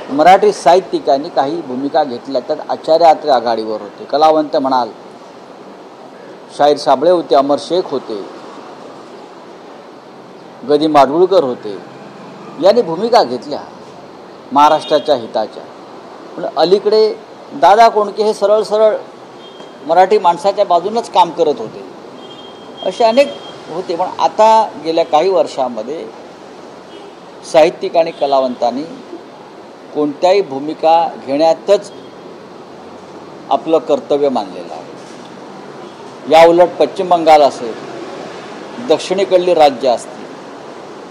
मराठी साहित्यिकांनी काही भूमिका घेतल्या. त्यात आचार्य अत्रे आघाडीवर होते, कलावंत म्हणाल शाहीर साबळे होते, अमर शेख होते, गदी माडगुळकर होते. यांनी भूमिका घेतल्या महाराष्ट्राच्या हिताच्या. पण अलीकडे दादा कोंडके हे सरळ सरळ मराठी माणसाच्या बाजूनच काम करत होते, असे अनेक होते. पण आता गेल्या काही वर्षांमध्ये साहित्यिक आणि कलावंतांनी कोणत्याही भूमिका घेण्यातच आपलं कर्तव्य मानलेलं आहे. या उलट पश्चिम बंगाल असेल, दक्षिणेकडली राज्य असतील,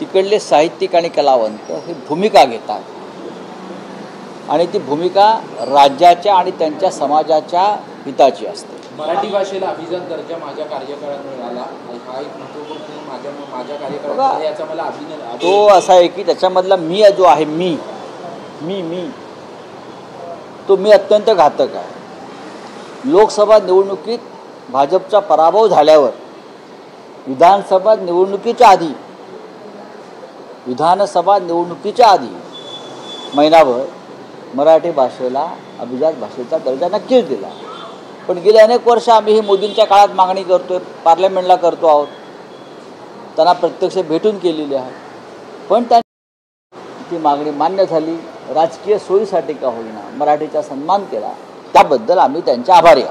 तिकडले साहित्यिक आणि कलावंत हे भूमिका घेतात आणि ती भूमिका राज्याच्या आणि त्यांच्या समाजाच्या हिताची असते. मराठी भाषेला अभिजात दर्जा माझ्या कार्यकाळात मिळाला, हा एक महत्त्वपूर्ण माझ्या कार्यकाळात याचा मला अभिनंदन. तो असा आहे की त्याच्यामधला मी जो आहे, मी मी मी तो मी अत्यंत घातक आहे. लोकसभा निवडणुकीत भाजपचा पराभव झाल्यावर विधानसभा निवडणुकीच्या आधी महिनाभर मराठी भाषेला अभिजात भाषेचा दर्जा नक्कीच दिला. पण गेली अनेक वर्ष आम्ही ही मोदींच्या काळात मागणी करतोय, पार्लमेंटला करतो आहोत, त्यांना प्रत्यक्ष भेटून केलेली आहे. पण त्यांनी ती मागणी मान्य झाली. राजकीय सोयीसाठी का होईना मराठीचा सन्मान केला, त्याबद्दल आम्ही त्यांचे आभारी आहोत.